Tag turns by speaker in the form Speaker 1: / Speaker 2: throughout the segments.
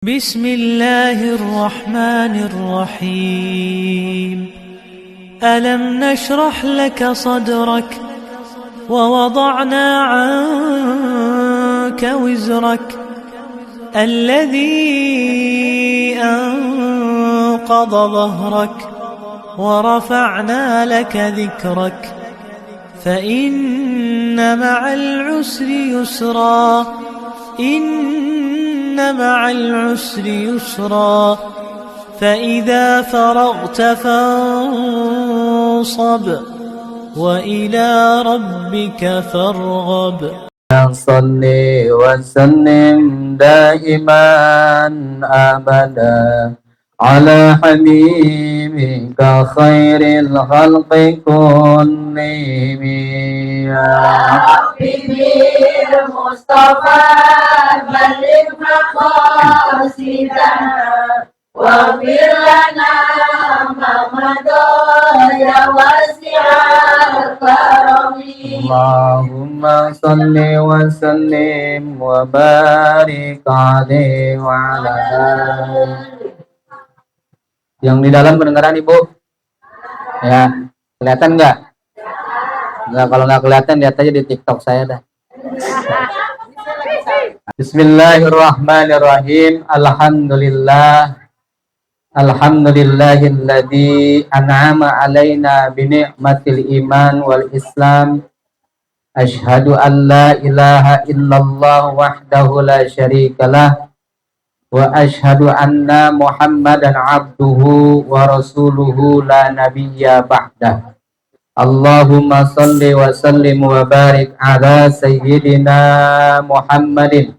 Speaker 1: بسم الله الرحمن الرحيم ألم نشرح لك صدرك ووضعنا عنك وزرك الذي أنقض ظهرك ورفعنا لك ذكرك فإن مع العسر يسرا إن مع العسر يسرا فإذا فرغت فانصب وإلى ربك فارغب
Speaker 2: صل وسلم دائما أبدا على حبيبك خير الخلق كلهم يا
Speaker 3: حبيبي المصطفى بلغ مقاصدنا واغفر لنا ما مضى يا واسع الكرم.
Speaker 2: اللهم صل وسلم وبارك عليه وعلى آله. Yang di dalam kedengaran Ibu? Ya, kelihatan nggak? Nggak, kalau nggak kelihatan lihat aja di TikTok saya dah. Bismillahirrahmanirrahim. Alhamdulillahilladzi an'ama alaina bi ni'matil iman wal islam. Asyhadu an la ilaha illallah wahdahu la syarikalah wa asyhadu anna Muhammadan abduhu wa rasuluhu la nabiyya ba'dah. Allahumma salli wa sallim wa barik ala sayyidina Muhammadin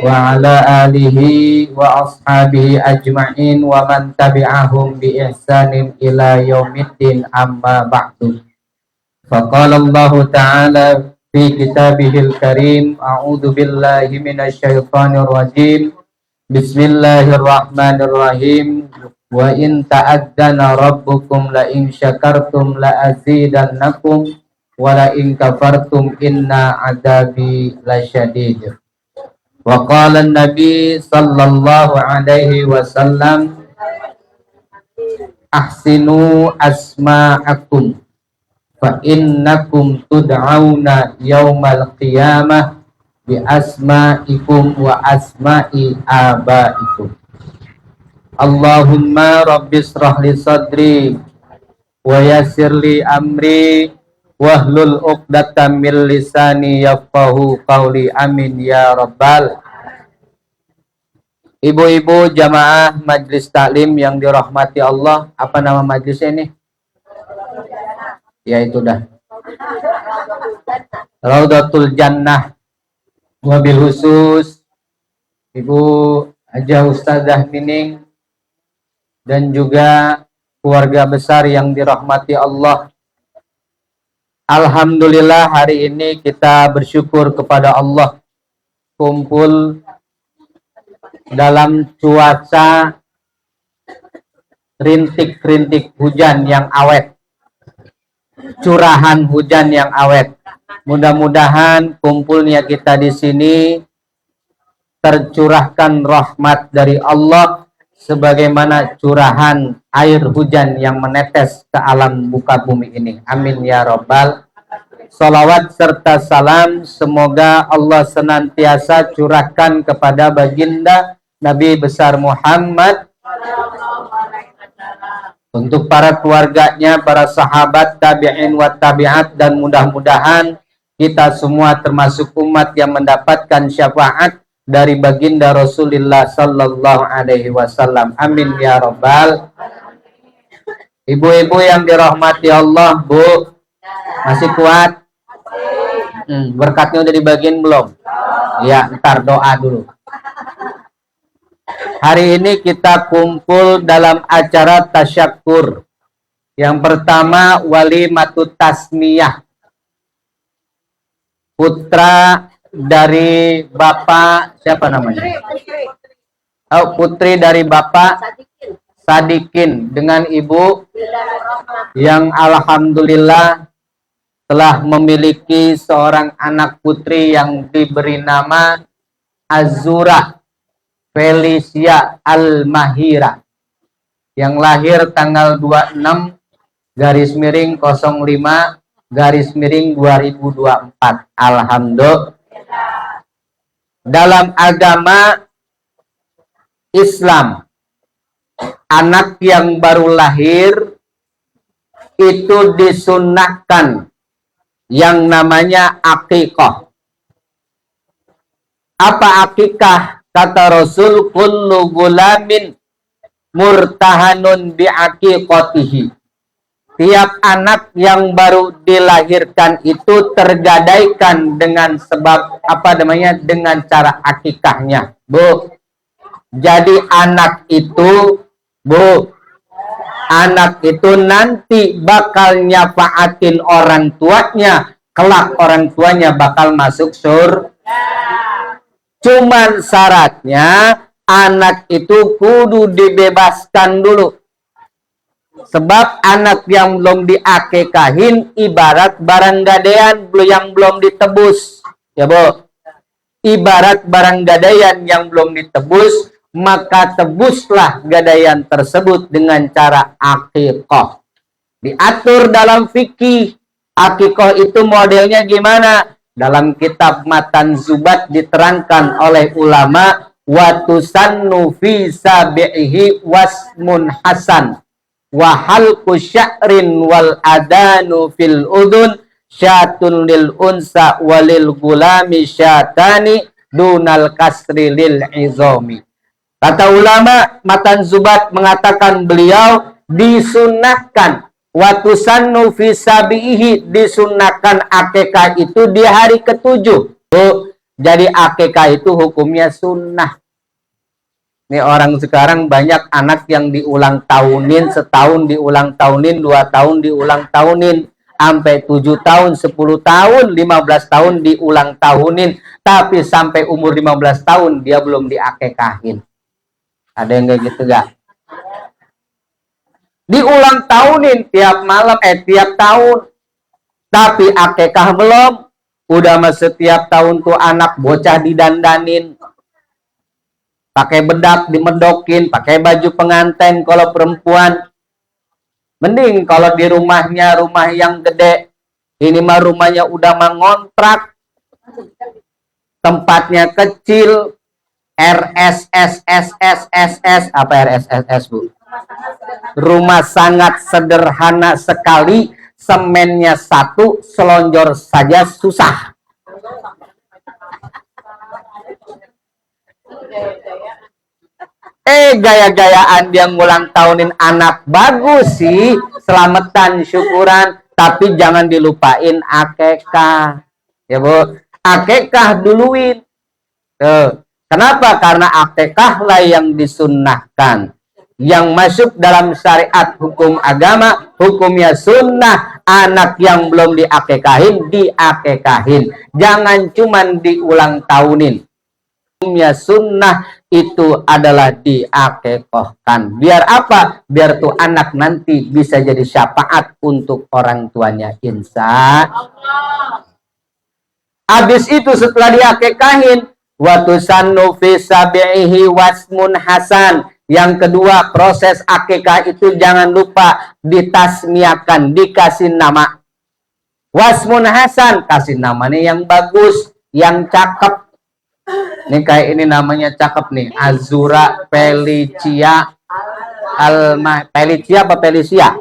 Speaker 2: wa ala alihi wa ashabihi ajma'in wa man tabi'ahum bi ihsanin ila yaumiddin, amma ba'du. Faqala Allah ta'ala fi kitabihil karim, a'udzu billahi minasy syaithanir rajim. Bismillahirrahmanirrahim. Wa in ta'addana rabbukum la in syakartum la azidannakum wa la in kafartum inna adabi lasyadid. Wa qala an-nabi sallallahu alaihi wasallam, ahsinu asma'akum fa innakum tud'auna yaumal qiyamah bi asma'ikum wa asma'i abaikum. Allahumma rabbis rahli sadri wa yassirli amri wahlul uqdatam min lisani yafqahu qawli, amin ya rabbal. Ibu-ibu jamaah majlis taklim yang dirahmati Allah, apa nama majlisnya ini? Ya itu dah, Raudatul Jannah. Wabil khusus Ibu Hajah Ustadzah Nining dan juga keluarga besar yang dirahmati Allah. Alhamdulillah hari ini kita bersyukur kepada Allah kumpul dalam cuaca rintik-rintik hujan yang awet, curahan hujan yang awet. Mudah-mudahan kumpulnya kita di sini tercurahkan rahmat dari Allah sebagaimana curahan air hujan yang menetes ke alam muka bumi ini. Amin ya rabbal. Salawat serta salam semoga Allah senantiasa curahkan kepada baginda Nabi besar Muhammad, untuk para keluarganya, para sahabat, tabi'in wa tabi'at, dan mudah-mudahan kita semua termasuk umat yang mendapatkan syafaat dari baginda Rasulullah sallallahu alaihi wasallam. Amin ya rabbal. Ibu-ibu yang dirahmati Allah, Bu, masih kuat? Berkatnya udah dibagiin belum? Ya, ntar doa dulu. Hari ini kita kumpul dalam acara tasyakur. Yang pertama, walimatut tasmiyah. Putra dari Bapak, siapa namanya? Oh, putri dari Bapak Sadikin dengan Ibu yang alhamdulillah telah memiliki seorang anak putri yang diberi nama Azura. Felicia Al-Mahira yang lahir tanggal 26 garis miring 05 garis miring 2024. Alhamdulillah. Dalam agama Islam, anak yang baru lahir itu disunnahkan yang namanya akikah. Apa akikah? Kata Rasul, kullu gulamin murtahanun bi'aqiqatihi. Tiap anak yang baru dilahirkan itu tergadaikan dengan sebab apa namanya, dengan cara akikahnya, Bu. Jadi anak itu, Bu, anak itu nanti bakal nyafaatin orang tuanya, kelak orang tuanya bakal masuk surga. Cuman syaratnya anak itu kudu dibebaskan dulu. Sebab anak yang belum diakekahin ibarat barang gadaian yang belum ditebus. Ya, Bu. Ibarat barang gadaian yang belum ditebus, maka tebuslah gadaian tersebut dengan cara akikah. Diatur dalam fikih. Akikah itu modelnya gimana? Dalam kitab Matan Zubat diterangkan oleh ulama, wa tusannu fi sabihi wasmun hasan wa halqu sya'rin wal adanu fil udun syatun lil unsa walil gulami syatani dunal kasri lil izami. Kata ulama Matan Zubat mengatakan beliau disunnahkan watusannu fi sabihi, disunnahkan akikah itu di hari ke-7. Jadi akikah itu hukumnya sunnah. Ini orang sekarang banyak anak yang diulang tahunin, setahun diulang tahunin, 2 tahun diulang tahunin, sampai 7 tahun, 10 tahun, 15 tahun diulang tahunin, tapi sampai umur 15 tahun dia belum diakikahin. Ada yang kayak gitu gak? Diulang tahunin tiap malam, tiap tahun, tapi akikah belum. Udah mah setiap tahun tuh anak bocah didandanin, pakai bedak dimedokin, pakai baju pengantin kalau perempuan. Mending kalau di rumahnya rumah yang gede, ini mah rumahnya udah mengontrak, tempatnya kecil, RSSSSSS, apa RSSS, Bu? Rumah sangat sederhana sekali, semennya 1, selonjor saja susah. Gaya-gayaan dia ngulang tahunin anak bagus sih, selamatan, syukuran, tapi jangan dilupain akikah. Ya, Bu, akikah duluin. Kenapa? Karena akikah lah yang disunnahkan. Yang masuk dalam syariat hukum agama, hukumnya sunnah. Anak yang belum diakekahin, diakekahin. Jangan cuman diulang tahunin. Hukumnya sunnah itu adalah diakekahkan. Biar apa? Biar tuh anak nanti bisa jadi syafaat untuk orang tuanya, insya Allah. Habis itu setelah diakekahin, wa tusannu fi sabihi wasmun hasan. Yang kedua, proses akikah itu jangan lupa ditasmiakan, dikasih nama. Wasmun hasan, kasih namanya yang bagus, yang cakep. Ini kayak ini namanya cakep nih, Azura Felicia Felicia apa Felicia?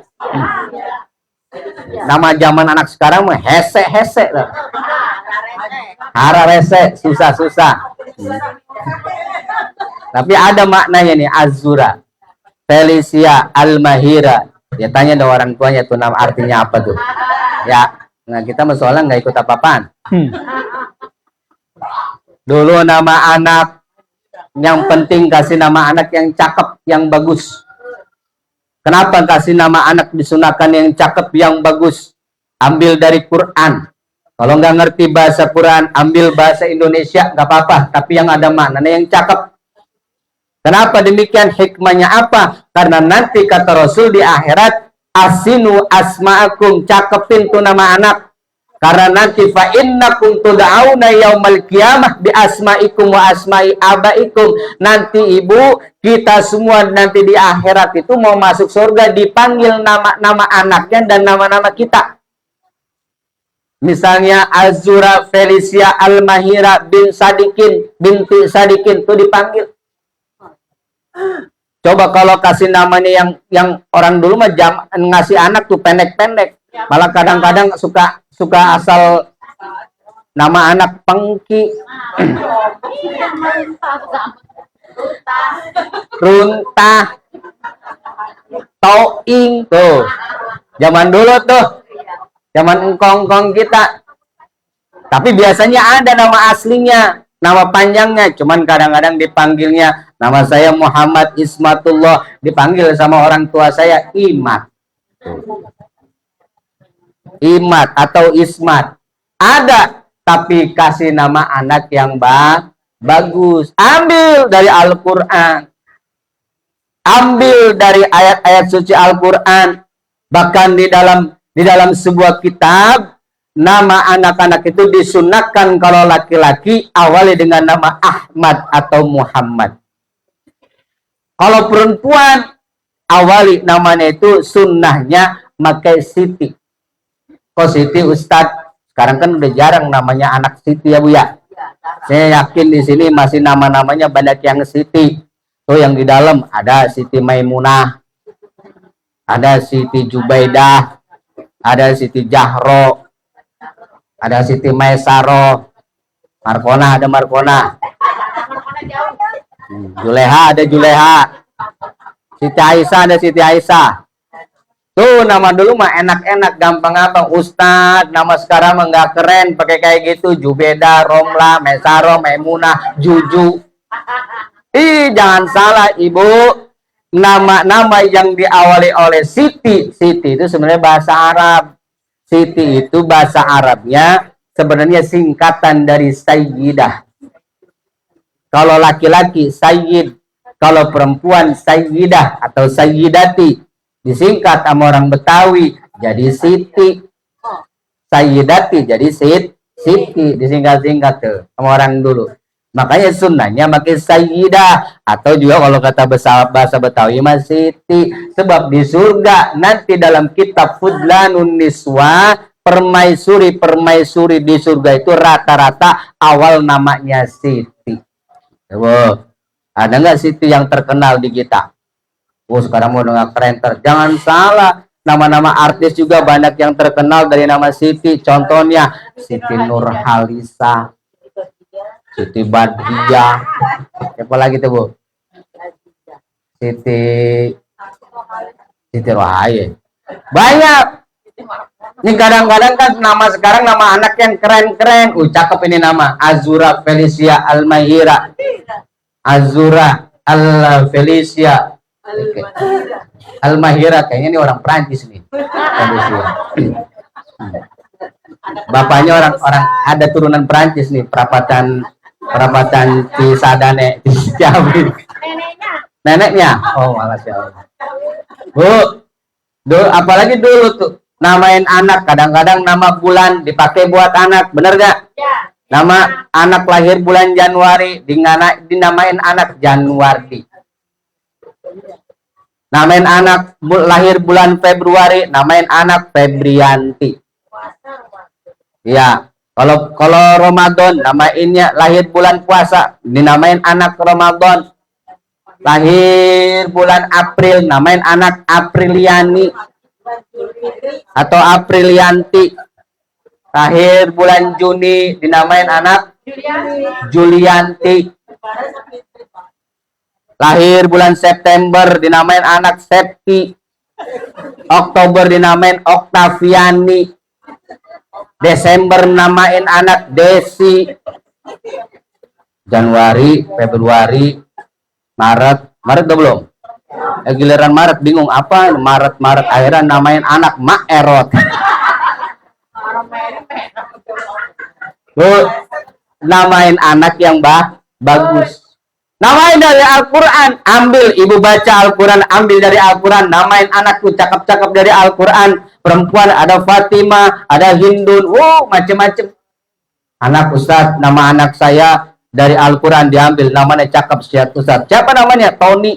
Speaker 2: Nama zaman anak sekarang mah hese-hese. Hararese, susah-susah. Tapi ada maknanya nih, Azura Felicia Al-Mahira. Dia tanya ada orang tuanya tuh nama artinya apa tuh. Ya, nah kita soalnya nggak ikut apa-apaan. Dulu nama anak, yang penting kasih nama anak yang cakep, yang bagus. Kenapa kasih nama anak disunahkan yang cakep, yang bagus? Ambil dari Quran. Kalau nggak ngerti bahasa Quran, ambil bahasa Indonesia, nggak apa-apa. Tapi yang ada maknanya yang cakep. Kenapa demikian? Hikmahnya apa? Karena nanti kata Rasul di akhirat, asinu asma'akum, cakepin tuh nama anak. Karena nanti fa innakum tud'auna yaumal qiyamah bi asma'ikum wa asma'i abaikum. Nanti ibu, kita semua nanti di akhirat itu mau masuk surga dipanggil nama-nama anaknya dan nama-nama kita. Misalnya Azura Felicia Almahira bin Sadikin binti Sadikin itu dipanggil. Coba kalau kasih namanya yang orang dulu mah ngasih anak tuh pendek-pendek. Malah kadang-kadang suka asal nama anak Pengki, Runtah, Toing tuh. Zaman dulu tuh, zaman engkong-engkong kita. Tapi biasanya ada nama aslinya, nama panjangnya. Cuman kadang-kadang dipanggilnya, nama saya Muhammad Ismatullah, dipanggil sama orang tua saya Imat. Imat atau Ismat ada, tapi kasih nama anak yang bagus. Ambil dari Al-Quran, ambil dari ayat-ayat suci Al-Quran. Bahkan di dalam sebuah kitab, nama anak-anak itu disunahkan kalau laki-laki awali dengan nama Ahmad atau Muhammad. Kalau perempuan awali namanya itu sunnahnya pakai Siti. Kok Siti Ustadz? Sekarang kan udah jarang namanya anak Siti ya Bu ya. Saya yakin di sini masih nama-namanya banyak yang Siti. Tuh yang di dalam ada Siti Maimunah, ada Siti Jubaidah, ada Siti Jahro, ada Siti Maisaro, Markona ada Markona, Juleha ada Juleha, Siti Aisyah ada Siti Aisyah. Tuh nama dulu mah enak-enak, gampang-gampang. Ustadz, nama sekarang mah nggak keren, pakai kayak gitu. Jubeda, Romla, Mesaro, Maimunah, Juju. Jangan salah ibu, nama-nama yang diawali oleh Siti. Siti itu sebenarnya bahasa Arab. Siti itu bahasa Arabnya sebenarnya singkatan dari Sayyidah. Kalau laki-laki Sayyid, kalau perempuan Sayyidah atau Sayyidati. Disingkat sama orang Betawi jadi Siti. Sayyidati jadi Siti, disingkat-singkat tuh sama orang dulu. Makanya sunnahnya pakai Sayyidah, atau juga kalau kata bahasa Betawi mah Siti. Sebab di surga nanti dalam kitab Fudlanun Niswa, permaisuri di surga itu rata-rata awal namanya Siti. Wow. Ada nggak Siti yang terkenal di kita? Oh sekarang mau dengar keren. Jangan salah, nama-nama artis juga banyak yang terkenal dari nama Siti. Contohnya Siti Nurhalisa, Siti Badriah, siapa lagi tuh Bu? Siti Rohaya. Banyak. Ini kadang-kadang kan nama sekarang nama anak yang keren-keren. Cakep ini nama Azura Felicia Almahira, Azura Felicia Okay. Almahira, kayaknya ini orang Prancis nih. Bapaknya orang ada turunan Prancis nih, perapatan Cisadane, Ciawi. Neneknya. Oh, malas ya Allah. Bu, apalagi dulu tuh namain anak, kadang-kadang nama bulan dipakai buat anak, bener gak? Ya. Nama anak lahir bulan Januari dinamain anak Januardi. Namain anak lahir bulan Februari, namain anak Febrianti. Ya, kalau Ramadan namainnya lahir bulan puasa, dinamain anak Ramadan. Lahir bulan April, namain anak Apriliani atau Aprilianti. Lahir bulan Juni, dinamain anak Julianti. Lahir bulan September, dinamain anak Septi. Oktober dinamain Oktaviani. Desember namain anak Desi. Januari, Februari, Maret udah belum? Giliran Maret bingung apa? Maret akhirnya namain anak Mak Erot. Bu, namain anak yang bagus. Namain dari Al-Quran, ambil ibu baca Al-Quran, ambil dari Al-Quran, namain anakku cakap-cakap dari Al-Quran. Perempuan ada Fatimah, ada Hindun, macam-macam. Anak Ustadz, nama anak saya dari Al-Quran diambil, namanya cakap Ustadz. Siapa namanya? Tony.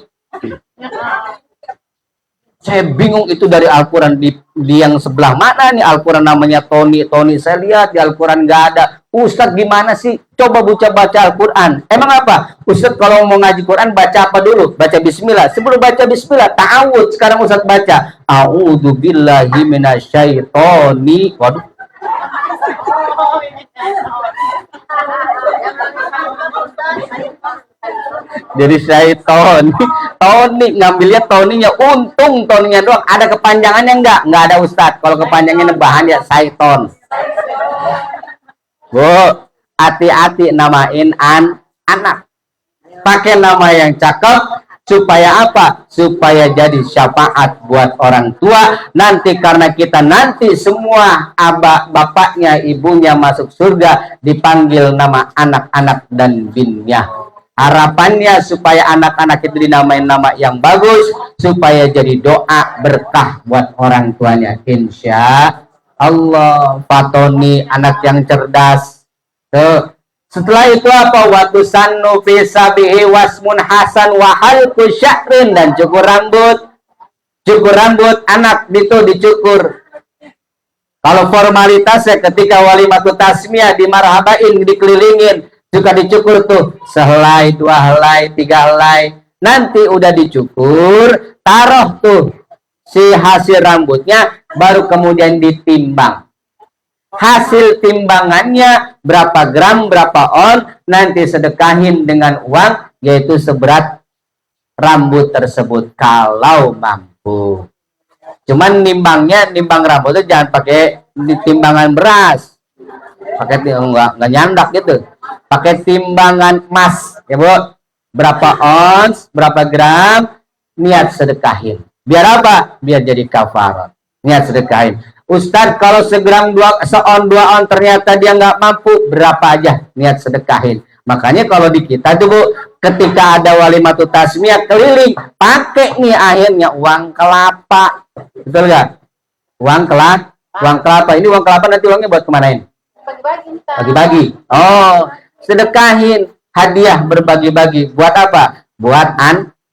Speaker 2: Saya bingung itu dari Al-Quran di yang sebelah mana nih Al-Quran namanya Tony. Saya lihat di Al-Quran nggak ada. Ustadz gimana sih? Coba baca Al-Quran. Emang apa? Ustadz kalau mau ngaji Quran baca apa dulu? Baca Bismillah. Sebelum baca Bismillah, ta'awud. Sekarang Ustadz baca A'udzu billahi minasyaitonir. Waduh. Jadi syaiton. Tony ngambilnya Toninya, untung Toninya doang. Ada kepanjangannya enggak ada Ustadz. Kalau kepanjangannya bahan ya syaiton. Bu, hati-hati namain anak. Pakai nama yang cakep supaya apa? Supaya jadi syafaat buat orang tua. Nanti karena kita nanti semua bapaknya, ibunya masuk surga dipanggil nama anak-anak dan binnya. Harapannya supaya anak-anak itu dinamain nama yang bagus, supaya jadi doa berkah buat orang tuanya. Insya Allah. Fatoni anak yang cerdas. Setelah itu apa? Watu sannu fi sabihi wasmun hasan wa halqu sya'rin, dan cukur rambut. Cukur rambut anak itu dicukur. Kalau formalitasnya ketika walimatul tasmiyah dimarhabain, dikelilingin, juga dicukur tuh sehelai, 2 helai, 3 helai. Nanti udah dicukur, taruh tuh si hasil rambutnya, baru kemudian ditimbang. Hasil timbangannya berapa gram, berapa on, nanti sedekahin dengan uang, yaitu seberat rambut tersebut kalau mampu. Cuman nimbang rambut itu jangan pakai timbangan beras, pakai enggak nyandak gitu. Pakai timbangan emas, ya Bu. Berapa ons, berapa gram, niat sedekahin. Biar apa? Biar jadi kafarat. Niat sedekahin. Ustadz, kalau segram 2 on ternyata dia nggak mampu, berapa aja niat sedekahin. Makanya kalau di kita tuh Bu, ketika ada walimatul tasmiyah keliling, pakai nih akhirnya uang kelapa. Betul nggak? Uang kelapa. Ini uang kelapa nanti uangnya buat kemanain? Bagi-bagi. Oh, sedekahin, hadiah, berbagi-bagi. Buat apa? Buat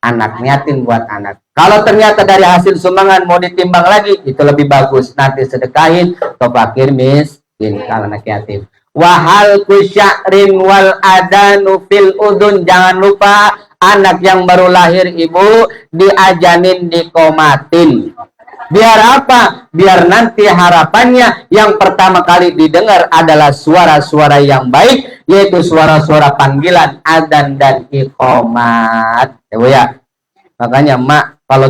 Speaker 2: anak, niatin buat anak. Kalau ternyata dari hasil sumbangan mau ditimbang lagi, itu lebih bagus. Nanti sedekahin ke fakir miskin, kalau anak yatim. Wahal kusya'rin wal adanu fil udun. Jangan lupa anak yang baru lahir ibu diajanin, dikomatin. Biar apa? Biar nanti harapannya yang pertama kali didengar adalah suara-suara yang baik, yaitu suara-suara panggilan adzan dan iqomat. Ya, makanya mak, kalau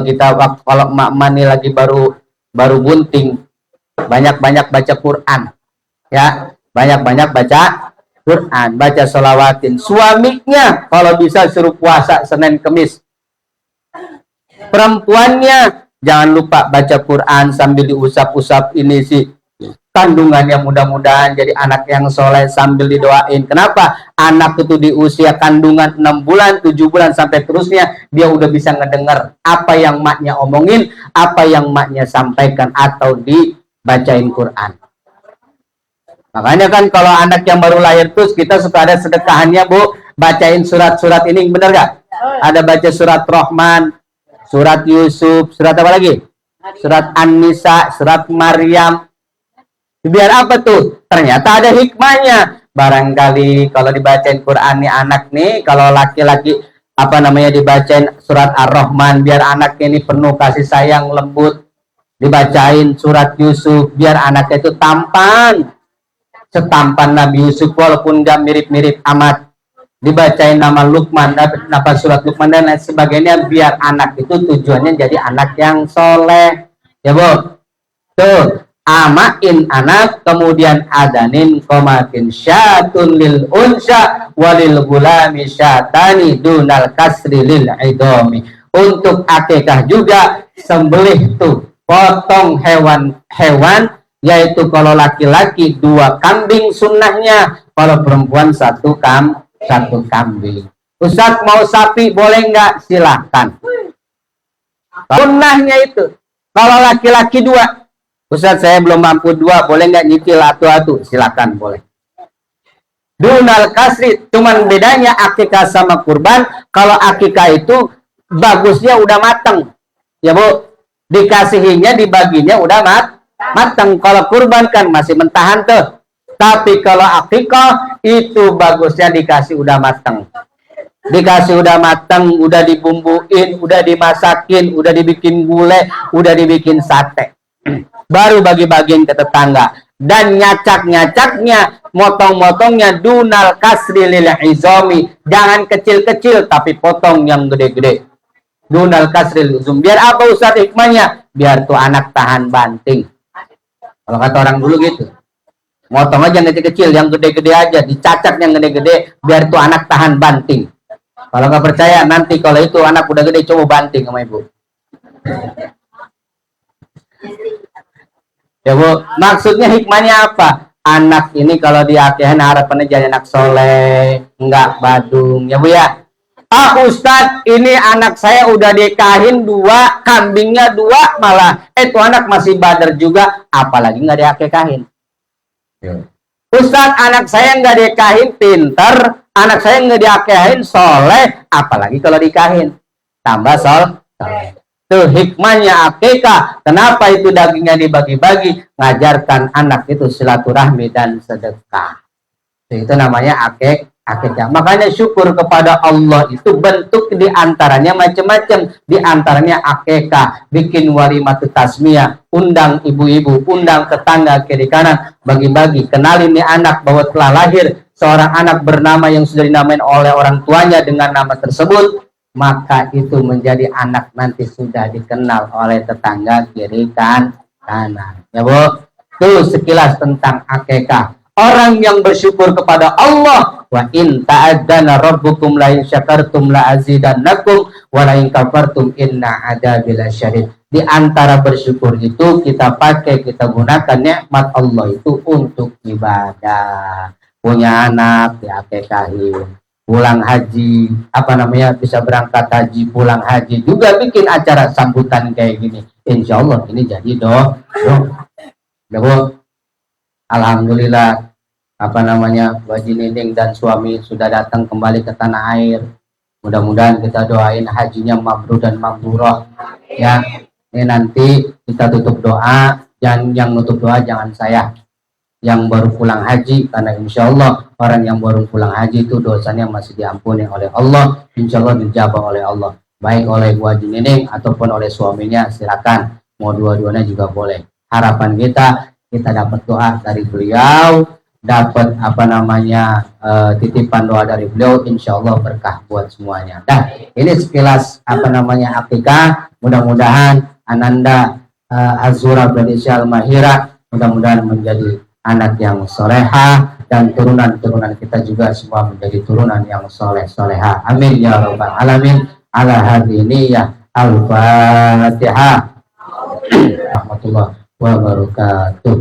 Speaker 2: mak mani lagi baru bunting, banyak-banyak baca Quran. Ya, banyak-banyak baca Quran, baca sholawatin. Suaminya kalau bisa suruh puasa Senin Kemis. Perempuannya jangan lupa baca Quran sambil diusap-usap ini sih kandungannya, mudah-mudahan jadi anak yang soleh sambil didoain. Kenapa? Anak itu di usia kandungan 6 bulan, 7 bulan sampai terusnya, dia udah bisa ngedenger apa yang maknya omongin, apa yang maknya sampaikan atau dibacain Quran. Makanya kan kalau anak yang baru lahir terus kita suka ada sedekahannya Bu, bacain surat-surat ini, bener gak? Ada baca surat Rahman, surat Yusuf, surat apa lagi? Surat An-Nisa, surat Maryam. Biar apa tuh? Ternyata ada hikmahnya. Barangkali kalau dibacain Quran nih anak nih, kalau laki-laki dibacain surat Ar-Rahman, biar anaknya ini penuh kasih sayang, lembut. Dibacain surat Yusuf, biar anaknya itu tampan. Setampan Nabi Yusuf walaupun nggak mirip-mirip amat. Dibacain nama Luqman, nama surat Luqman dan lain sebagainya, biar anak itu tujuannya jadi anak yang soleh. Ya Bu? Tuh. Amain anak, kemudian adanin komatin syatun lil unsa walil gulami syatani dunal kasri lil idomi. Untuk akikah juga sembelih tuh, potong hewan, yaitu kalau laki-laki 2 kambing sunnahnya, kalau perempuan 1 kambing. Ustadz mau sapi boleh nggak? Silahkan. Sunnahnya itu. Kalau laki-laki 2, Ustadz saya belum mampu 2, boleh nggak nyicil atu-atu? Silahkan, boleh. Dunal kasri, cuman bedanya akikah sama kurban. Kalau akikah itu bagusnya udah mateng, ya Bu. Dikasihinya, dibaginya udah mateng. Kalau kurban kan masih mentahan tuh. Tapi kalau akikah itu bagusnya dikasih udah mateng. Dikasih udah mateng, udah dibumbuin, udah dimasakin, udah dibikin gulai, udah dibikin sate. Baru bagi-bagiin ke tetangga. Dan nyacak-nyacaknya, motong-motongnya dunal kasri lil izami. Jangan kecil-kecil tapi potong yang gede-gede. Dunal kasri lil izami. Biar apa Ustaz hikmahnya? Biar tuh anak tahan banting. Kalau kata orang dulu gitu. Motong aja yang kecil-kecil, yang gede-gede aja, dicacak yang gede-gede biar tuh anak tahan banting. Kalau nggak percaya, nanti kalau itu anak udah gede, coba banting sama ibu. Ya Bu, maksudnya hikmahnya apa? Anak ini kalau diakehan harapannya jadi anak soleh, nggak badung, ya Bu ya. Ah Ustadz, ini anak saya udah dikahin 2, kambingnya 2 malah. Tuh anak masih badar juga, apalagi nggak diakekahin. Ustadz, anak saya nggak dikahin pinter, anak saya nggak diakahin soleh, apalagi kalau dikahin tambah soleh. Tuh hikmahnya akikah. Kenapa itu dagingnya dibagi-bagi? Ngajarkan anak itu silaturahmi dan sedekah. Itu namanya akikah. Makanya syukur kepada Allah itu bentuk diantaranya macam-macam. Diantaranya akikah, bikin walimatu tasmiyah, undang ibu-ibu, undang tetangga kiri kanan, bagi-bagi, kenalin nih anak bahwa telah lahir seorang anak bernama yang sudah dinamain oleh orang tuanya dengan nama tersebut, maka itu menjadi anak nanti sudah dikenal oleh tetangga kiri kanan. Ya Bu, itu sekilas tentang akikah. Orang yang bersyukur kepada Allah, wa in ta'adzana rabbukum la in syakartum la azidannakum wa la in kafartum inna adzabi lasyadid. Di antara bersyukur itu kita pakai, kita gunakan nikmat Allah itu untuk ibadah. Punya anak diakikahin, pulang haji, bisa berangkat haji, pulang haji juga bikin acara sambutan kayak gini. Insya Allah ini jadi doa. Alhamdulillah, Haji Nining dan suami sudah datang kembali ke tanah air. Mudah-mudahan kita doain hajinya mabrur dan mabrurah. Ya, ini nanti kita tutup doa, dan yang nutup doa jangan saya, yang baru pulang haji, karena insya Allah orang yang baru pulang haji itu dosanya masih diampuni oleh Allah, insya Allah dijabah oleh Allah, baik oleh Bu Haji Nining ataupun oleh suaminya, silakan, mau dua-duanya juga boleh. Harapan kita dapat doa dari beliau, dapat titipan doa dari beliau, insya Allah berkah buat semuanya. Nah, ini sekilas akikah. Mudah-mudahan Ananda Azura Bradisha Al-Mahira mudah-mudahan menjadi anak yang soleha, dan turunan-turunan kita juga semua menjadi turunan yang soleh-soleha. Amin ya rabbal alamin. Ala hadhihi ya al-Fatihah. Rahmatullah wabarakatuh.